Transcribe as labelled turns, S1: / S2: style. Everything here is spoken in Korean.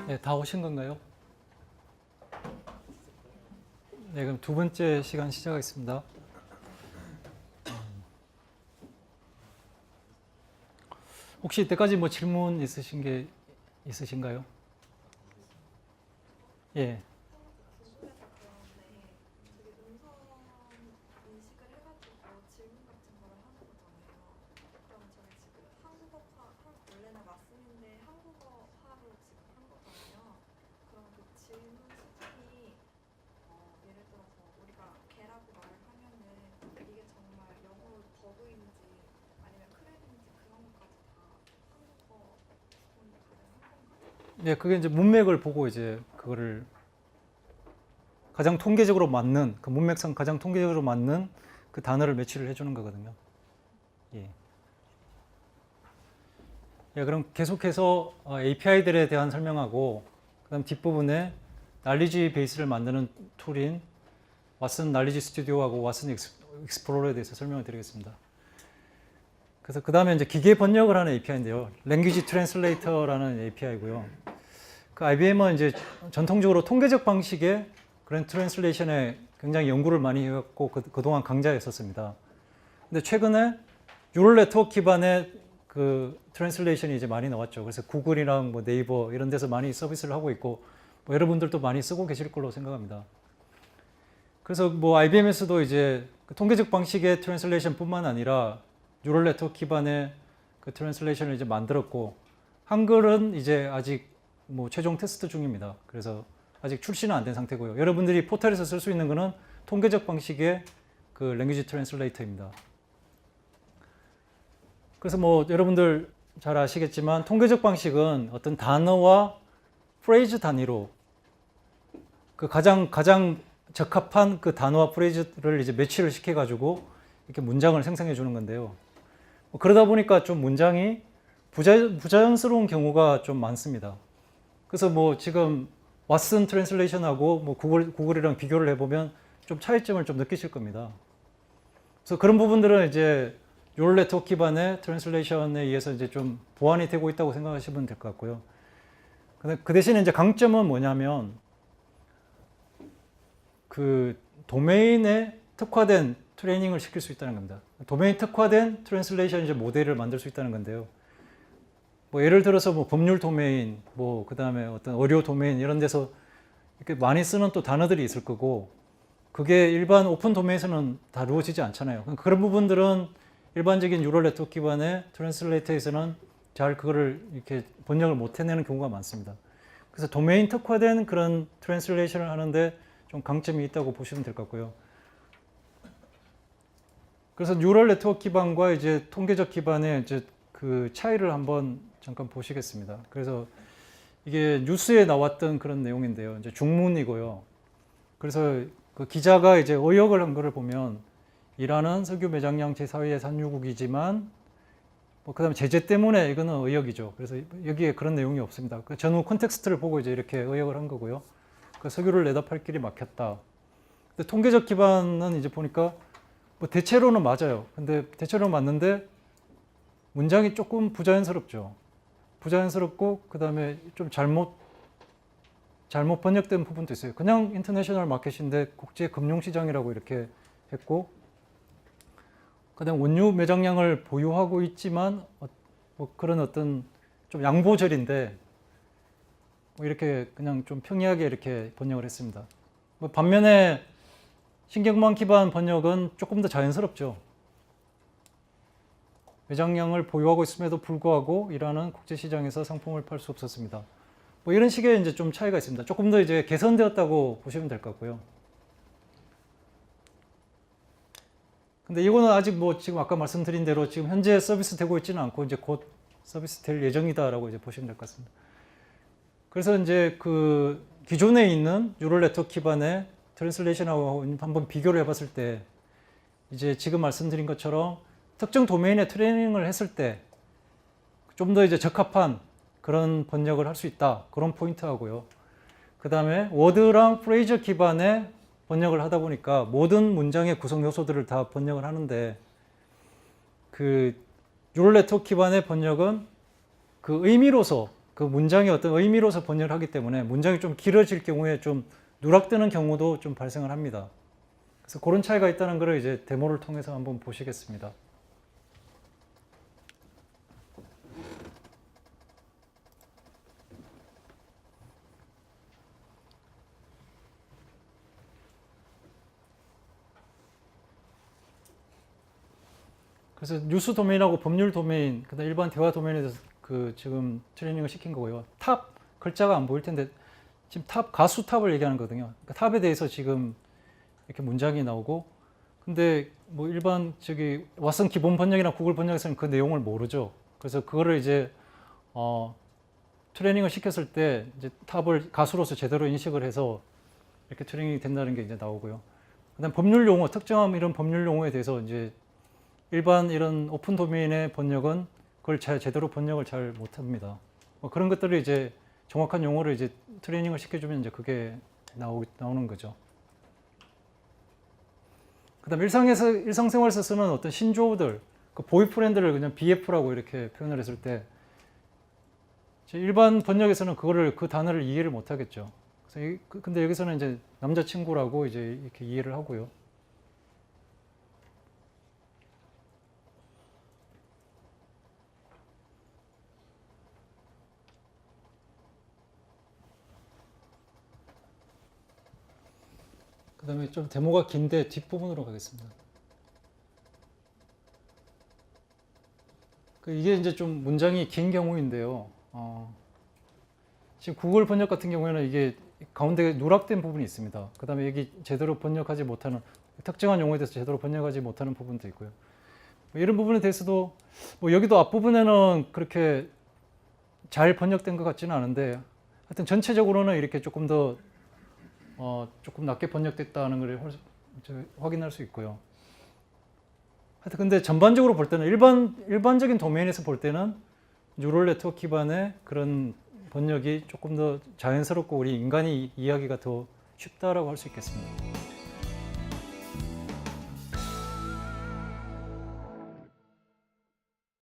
S1: 네, 다 오신 건가요? 네, 그럼 두 번째 시간 시작하겠습니다. 혹시 이때까지 뭐 질문 있으신 게 있으신가요? 예. 네, 그게 이제 문맥을 보고 이제 그거를 가장 통계적으로 맞는 그 문맥상 가장 통계적으로 맞는 그 단어를 매치를 해주는 거거든요. 예. 예, 그럼 계속해서 API들에 대한 설명하고 그다음 뒷부분에 날리지 베이스를 만드는 툴인 왓슨 날리지 스튜디오하고 왓슨 익스플로러에 대해서 설명을 드리겠습니다. 그래서 그 다음에 이제 기계 번역을 하는 API인데요. Language Translator라는 API고요. 그 IBM은 이제 전통적으로 통계적 방식의 그런 트랜슬레이션에 굉장히 연구를 많이 해왔고 그동안 강자였었습니다. 근데 최근에 뉴럴 네트워크 기반의 그 트랜슬레이션이 이제 많이 나왔죠. 그래서 구글이랑 뭐 네이버 이런 데서 많이 서비스를 하고 있고 뭐 여러분들도 많이 쓰고 계실 걸로 생각합니다. 그래서 뭐 IBM에서도 이제 그 통계적 방식의 트랜슬레이션뿐만 아니라 뉴럴 네트워크 기반의 그 트랜슬레이션을 이제 만들었고 한글은 이제 아직 뭐 최종 테스트 중입니다. 그래서 아직 출시는 안 된 상태고요. 여러분들이 포털에서 쓸 수 있는 거는 통계적 방식의 그 랭귀지 트랜슬레이터입니다. 그래서 뭐 여러분들 잘 아시겠지만 통계적 방식은 어떤 단어와 프레이즈 단위로 그 가장 적합한 그 단어와 프레이즈를 이제 매치를 시켜 가지고 이렇게 문장을 생성해 주는 건데요. 그러다 보니까 좀 문장이 부자연스러운 경우가 좀 많습니다. 그래서 뭐 지금 왓슨 트랜슬레이션하고 뭐 구글이랑 비교를 해보면 좀 차이점을 좀 느끼실 겁니다. 그래서 그런 부분들은 이제 뉴럴 네트워크 기반의 트랜슬레이션에 의해서 이제 좀 보완이 되고 있다고 생각하시면 될 것 같고요. 근데 그 대신에 이제 강점은 뭐냐면 그 도메인에 특화된 트레이닝을 시킬 수 있다는 겁니다. 도메인 특화된 트랜슬레이션 이제 모델을 만들 수 있다는 건데요. 뭐 예를 들어서 뭐 법률 도메인, 뭐 그다음에 어떤 의료 도메인 이런 데서 이렇게 많이 쓰는 또 단어들이 있을 거고 그게 일반 오픈 도메인에서는 다루어지지 않잖아요. 그런 부분들은 일반적인 뉴럴 네트워크 기반의 트랜슬레이터에서는 잘 그거를 이렇게 번역을 못 해내는 경우가 많습니다. 그래서 도메인 특화된 그런 트랜슬레이션을 하는데 좀 강점이 있다고 보시면 될 것 같고요. 그래서 뉴럴 네트워크 기반과 이제 통계적 기반의 이제 그 차이를 한번 잠깐 보시겠습니다. 그래서 이게 뉴스에 나왔던 그런 내용인데요. 이제 중문이고요. 그래서 그 기자가 이제 의역을 한 거를 보면 이란은 석유 매장량 제4위의 산유국이지만 뭐 그다음에 제재 때문에 이거는 의역이죠. 그래서 여기에 그런 내용이 없습니다. 그 전후 콘텍스트를 보고 이제 이렇게 의역을 한 거고요. 그 석유를 내다 팔 길이 막혔다. 근데 통계적 기반은 이제 보니까 뭐 대체로는 맞아요. 근데 대체로는 맞는데 문장이 조금 부자연스럽죠. 부자연스럽고 그다음에 좀 잘못 번역된 부분도 있어요. 그냥 인터내셔널 마켓인데 국제 금융시장이라고 이렇게 했고 그다음 원유 매장량을 보유하고 있지만 뭐 그런 어떤 좀 양보절인데 뭐 이렇게 그냥 좀 평이하게 이렇게 번역을 했습니다. 뭐 반면에 신경망 기반 번역은 조금 더 자연스럽죠. 매장량을 보유하고 있음에도 불구하고 이란은 국제시장에서 상품을 팔 수 없었습니다. 뭐 이런 식의 이제 좀 차이가 있습니다. 조금 더 이제 개선되었다고 보시면 될 것 같고요. 근데 이거는 아직 뭐 지금 아까 말씀드린 대로 지금 현재 서비스 되고 있지는 않고 이제 곧 서비스 될 예정이다라고 이제 보시면 될 것 같습니다. 그래서 이제 그 기존에 있는 뉴럴 네트워크 기반의 트랜슬레이션하고 한번 비교를 해봤을 때 이제 지금 말씀드린 것처럼 특정 도메인에 트레이닝을 했을 때 좀 더 이제 적합한 그런 번역을 할 수 있다. 그런 포인트하고요. 그 다음에 워드랑 프레이저 기반의 번역을 하다 보니까 모든 문장의 구성 요소들을 다 번역을 하는데 그 뉴럴 네트워크 기반의 번역은 그 의미로서 그 문장의 어떤 의미로서 번역을 하기 때문에 문장이 좀 길어질 경우에 좀 누락되는 경우도 좀 발생을 합니다. 그래서 그런 차이가 있다는 것을 이제 데모를 통해서 한번 보시겠습니다. 그래서 뉴스 도메인하고 법률 도메인, 그다음 일반 대화 도메인에 대해서 그 지금 트레이닝을 시킨 거고요. 탑 글자가 안 보일 텐데 지금 탑 가수 탑을 얘기하는 거거든요. 그러니까 탑에 대해서 지금 이렇게 문장이 나오고, 근데 뭐 일반 저기 왓슨 기본 번역이나 구글 번역에서는 그 내용을 모르죠. 그래서 그거를 이제 트레이닝을 시켰을 때 이제 탑을 가수로서 제대로 인식을 해서 이렇게 트레이닝이 된다는 게 이제 나오고요. 그다음 법률 용어, 특정한 이런 법률 용어에 대해서 이제 일반 이런 오픈 도메인의 번역은 그걸 제대로 번역을 잘 못합니다. 뭐 그런 것들을 이제 정확한 용어를 이제 트레이닝을 시켜주면 이제 그게 나오는 거죠. 그다음 일상생활에서 쓰는 어떤 신조어들, 그 보이프렌드를 그냥 BF라고 이렇게 표현을 했을 때 일반 번역에서는 그 단어를 이해를 못 하겠죠. 그래서 근데 여기서는 이제 남자친구라고 이제 이렇게 이해를 하고요. 그 다음에 좀 데모가 긴데 뒷부분으로 가겠습니다. 이게 이제 좀 문장이 긴 경우인데요. 지금 구글 번역 같은 경우에는 이게 가운데 누락된 부분이 있습니다. 그 다음에 여기 제대로 번역하지 못하는, 특정한 용어에 대해서 제대로 번역하지 못하는 부분도 있고요. 이런 부분에 대해서도 뭐 여기도 앞부분에는 그렇게 잘 번역된 것 같지는 않은데 하여튼 전체적으로는 이렇게 조금 더 조금 낮게 번역됐다는 걸 확인할 수 있고요. 하여튼 근데 전반적으로 볼 때는 일반적인 도메인에서 볼 때는 뉴럴 네트워크 기반의 그런 번역이 조금 더 자연스럽고 우리 인간이 이해하기가 더 쉽다라고 할 수 있겠습니다.